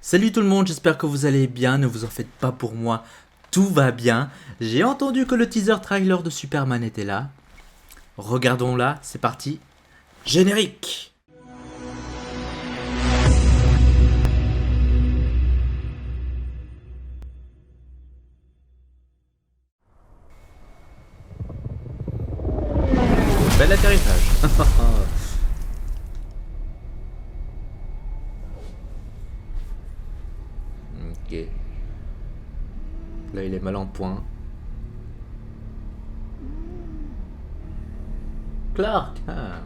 Salut tout le monde, j'espère que vous allez bien, ne vous en faites pas pour moi, tout va bien. J'ai entendu que le teaser trailer de Superman était là. Regardons-la, c'est parti. Générique. Bel atterrissage. Ok. Là il est mal en point. Clark. Ah.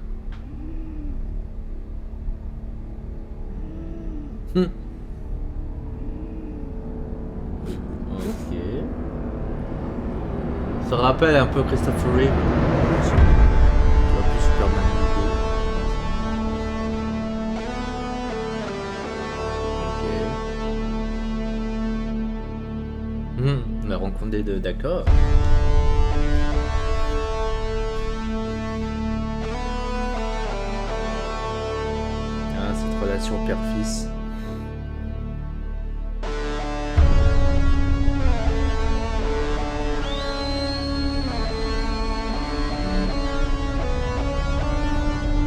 Hmm. Ok. Ça rappelle un peu Christopher Reeve. Tu vois plus Superman 2. Ok. La rencontre des deux, d'accord. Ah, cette relation père-fils.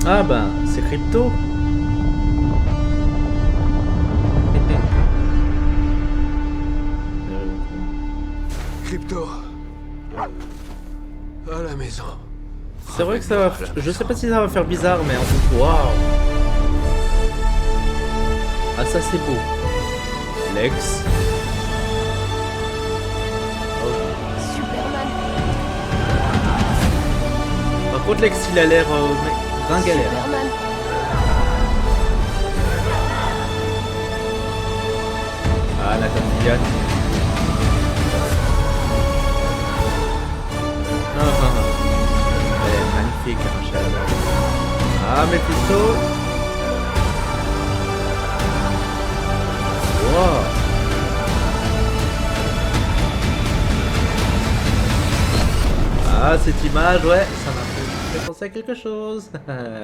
Ah ben, c'est Crypto. Crypto. À la maison. C'est vrai que ça va... Je sais pas si ça va faire bizarre, mais en tout cas... Waouh. Ah ça c'est beau. Lex. Superman. Par contre Lex il a l'air... galère. Superman. Ah Nathan Fillion. Elle est magnifique, Rachel. Ah, Mephisto. Wow. Ah, cette image, ouais, ça m'a fait penser à quelque chose. D'accord.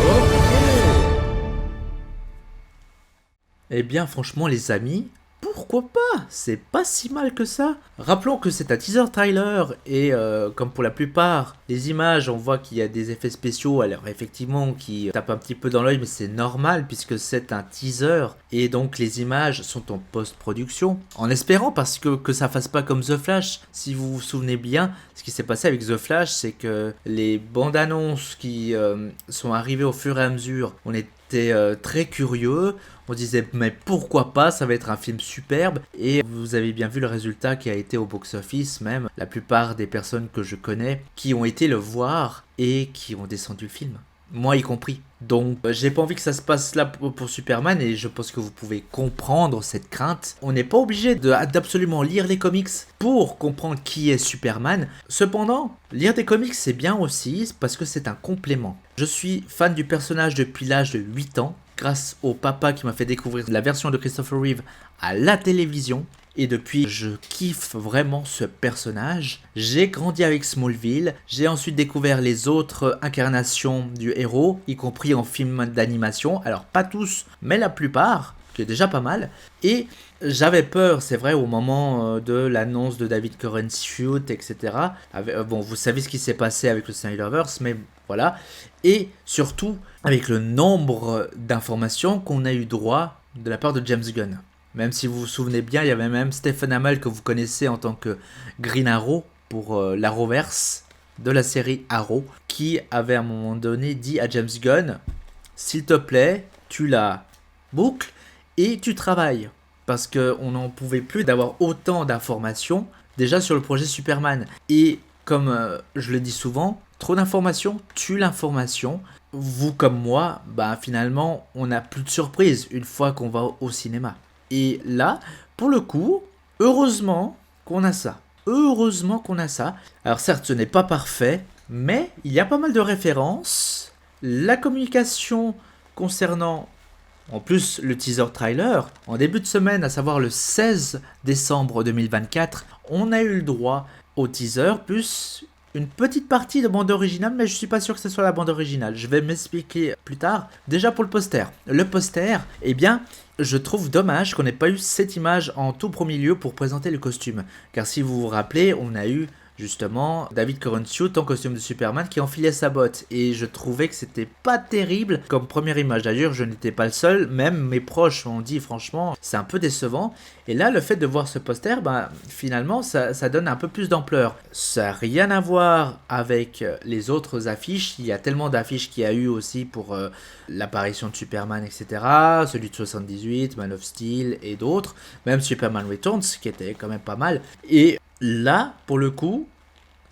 Ok. Eh bien, franchement, les amis, pourquoi pas? C'est pas si mal que ça. Rappelons que c'est un teaser trailer et comme pour la plupart des images, on voit qu'il y a des effets spéciaux, alors effectivement qui tapent un petit peu dans l'œil, mais c'est normal puisque c'est un teaser et donc les images sont en post-production. En espérant parce que ça fasse pas comme The Flash. Si vous vous souvenez bien, ce qui s'est passé avec The Flash, c'est que les bandes annonces qui sont arrivées au fur et à mesure, on était très curieux. On disait mais pourquoi pas, ça va être un film superbe et vous avez bien vu le résultat qui a été au box-office même. La plupart des personnes que je connais qui ont été le voir et qui ont descendu le film. Moi y compris. Donc j'ai pas envie que ça se passe là pour Superman et je pense que vous pouvez comprendre cette crainte. On n'est pas obligé d'absolument lire les comics pour comprendre qui est Superman. Cependant, lire des comics c'est bien aussi parce que c'est un complément. Je suis fan du personnage depuis l'âge de 8 ans. Grâce au papa qui m'a fait découvrir la version de Christopher Reeve à la télévision. Et depuis, je kiffe vraiment ce personnage. J'ai grandi avec Smallville. J'ai ensuite découvert les autres incarnations du héros, y compris en film d'animation. Alors pas tous, mais la plupart, qui est déjà pas mal. Et j'avais peur, c'est vrai, au moment de l'annonce de David Corenshield, etc. Bon, vous savez ce qui s'est passé avec le Snyderverse, mais voilà. Et surtout, avec le nombre d'informations qu'on a eu droit de la part de James Gunn. Même si vous vous souvenez bien, il y avait même Stephen Amell que vous connaissez en tant que Green Arrow pour l'Arrowverse de la série Arrow, qui avait à un moment donné dit à James Gunn, s'il te plaît, tu la boucles et tu travailles. Parce qu'on n'en pouvait plus d'avoir autant d'informations déjà sur le projet Superman. Et comme je le dis souvent, trop d'informations tue l'information. Vous comme moi, bah finalement, on n'a plus de surprise une fois qu'on va au cinéma. Et là, pour le coup, heureusement qu'on a ça. Heureusement qu'on a ça. Alors certes, ce n'est pas parfait, mais il y a pas mal de références. La communication concernant, en plus, le teaser trailer, en début de semaine, à savoir le 16 décembre 2024, on a eu le droit au teaser, plus une petite partie de bande originale, mais je suis pas sûr que ce soit la bande originale. Je vais m'expliquer plus tard. Déjà pour le poster. Le poster, eh bien, je trouve dommage qu'on n'ait pas eu cette image en tout premier lieu pour présenter le costume. Car si vous vous rappelez, on a eu justement David Corenshield en costume de Superman qui enfilait sa botte, et je trouvais que c'était pas terrible comme première image. D'ailleurs, je n'étais pas le seul, même mes proches m'ont dit franchement c'est un peu décevant. Et là, le fait de voir ce poster, finalement ça donne un peu plus d'ampleur. Ça n'a rien à voir avec les autres affiches. Il y a tellement d'affiches qu'il y a eu aussi pour l'apparition de Superman, etc. Celui de 78, Man of Steel et d'autres, même Superman Returns qui était quand même pas mal. Et là, pour le coup,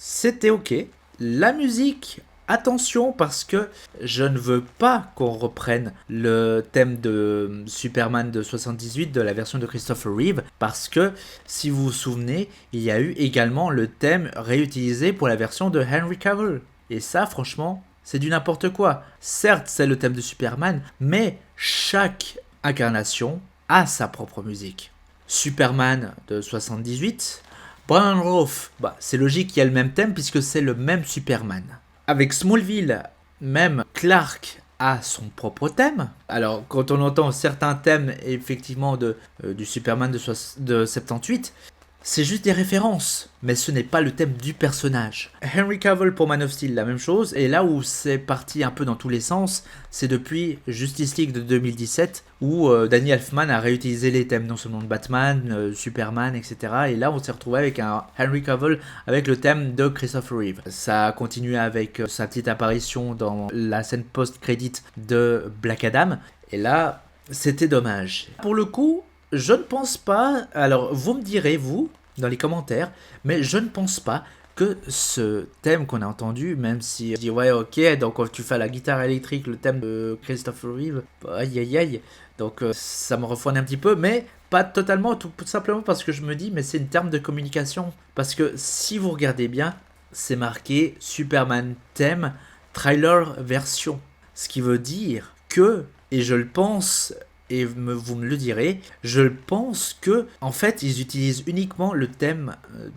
c'était ok. La musique, attention, parce que je ne veux pas qu'on reprenne le thème de Superman de 78 de la version de Christopher Reeve, parce que, si vous vous souvenez, il y a eu également le thème réutilisé pour la version de Henry Cavill. Et ça, franchement, c'est du n'importe quoi. Certes, c'est le thème de Superman, mais chaque incarnation a sa propre musique. Superman de 78... Brian Roth, c'est logique qu'il y a le même thème puisque c'est le même Superman. Avec Smallville, même Clark a son propre thème. Alors, quand on entend certains thèmes, effectivement, du Superman de 78, c'est juste des références, mais ce n'est pas le thème du personnage. Henry Cavill pour Man of Steel, la même chose, et là où c'est parti un peu dans tous les sens, c'est depuis Justice League de 2017, où Danny Elfman a réutilisé les thèmes non seulement de Batman, Superman, etc. Et là on s'est retrouvé avec un Henry Cavill avec le thème de Christopher Reeve. Ça a continué avec sa petite apparition dans la scène post-crédit de Black Adam, et là c'était dommage. Pour le coup, je ne pense pas, alors vous me direz vous, dans les commentaires, mais je ne pense pas que ce thème qu'on a entendu, même si je dis ouais ok, donc quand tu fais la guitare électrique, le thème de Christopher Reeve, aïe aïe aïe, donc ça me refroidit un petit peu, mais pas totalement, tout simplement parce que je me dis mais c'est une terme de communication, parce que si vous regardez bien, c'est marqué Superman thème, trailer version, ce qui veut dire que, et je le pense... Et vous me le direz, je pense que en fait ils utilisent uniquement le thème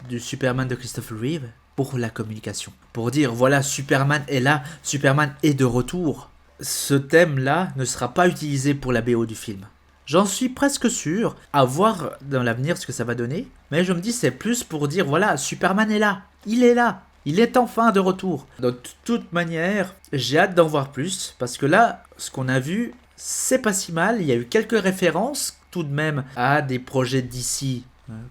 du Superman de Christopher Reeve pour la communication. Pour dire voilà, Superman est là, Superman est de retour. Ce thème là ne sera pas utilisé pour la BO du film. J'en suis presque sûr, à voir dans l'avenir ce que ça va donner, mais je me dis c'est plus pour dire voilà, Superman est là, il est là. Il est enfin de retour. De toute manière, j'ai hâte d'en voir plus, parce que là, ce qu'on a vu, c'est pas si mal. Il y a eu quelques références tout de même à des projets d'ici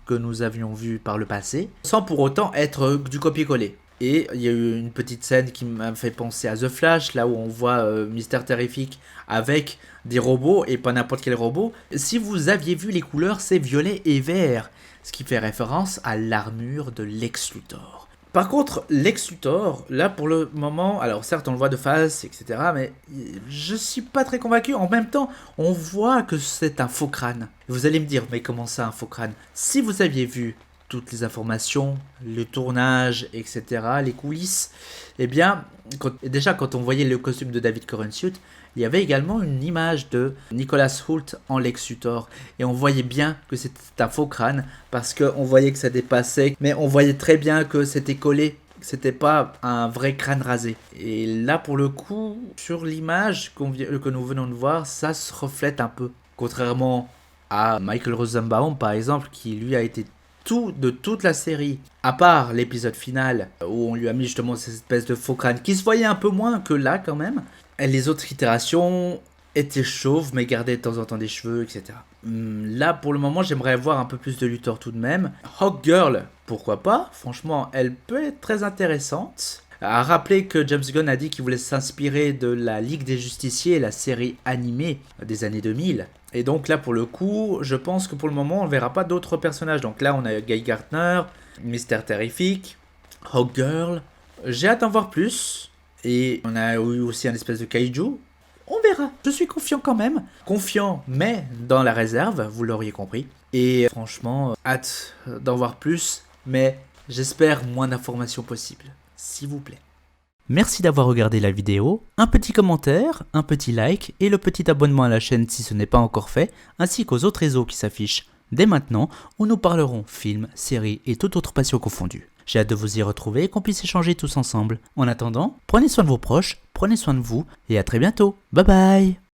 que nous avions vus par le passé, sans pour autant être du copier-coller. Et il y a eu une petite scène qui m'a fait penser à The Flash, là où on voit Mr. Terrific avec des robots, et pas n'importe quel robot. Si vous aviez vu les couleurs, c'est violet et vert, ce qui fait référence à l'armure de Lex Luthor. Par contre, Lex Luthor, là pour le moment, alors certes on le voit de face, etc., mais je suis pas très convaincu. En même temps, on voit que c'est un faux crâne. Vous allez me dire, mais comment ça un faux crâne? Si vous aviez vu toutes les informations, le tournage, etc., les coulisses, eh bien, quand on voyait le costume de David Corenshield, il y avait également une image de Nicholas Hoult en Lex Luthor, et on voyait bien que c'était un faux crâne, parce qu'on voyait que ça dépassait, mais on voyait très bien que c'était collé, que c'était pas un vrai crâne rasé. Et là, pour le coup, sur l'image que nous venons de voir, ça se reflète un peu, contrairement à Michael Rosenbaum, par exemple, qui lui a été de toute la série, à part l'épisode final où on lui a mis justement cette espèce de faux crâne qui se voyait un peu moins que là quand même. Et les autres itérations étaient chauves mais gardaient de temps en temps des cheveux, etc. Là pour le moment j'aimerais voir un peu plus de Luthor tout de même. Hawkgirl, pourquoi pas, franchement elle peut être très intéressante. À rappeler que James Gunn a dit qu'il voulait s'inspirer de la Ligue des Justiciers, la série animée des années 2000. Et donc là, pour le coup, je pense que pour le moment, on ne verra pas d'autres personnages. Donc là, on a Guy Gardner, Mr. Terrific, Hawkgirl. J'ai hâte d'en voir plus. Et on a eu aussi un espèce de kaiju. On verra. Je suis confiant quand même. Confiant, mais dans la réserve, vous l'auriez compris. Et franchement, hâte d'en voir plus. Mais j'espère moins d'informations possibles. S'il vous plaît. Merci d'avoir regardé la vidéo, un petit commentaire, un petit like et le petit abonnement à la chaîne si ce n'est pas encore fait, ainsi qu'aux autres réseaux qui s'affichent. dès maintenant, où nous parlerons films, séries et toute autre passion confondue. J'ai hâte de vous y retrouver et qu'on puisse échanger tous ensemble. En attendant, prenez soin de vos proches, prenez soin de vous et à très bientôt. Bye bye.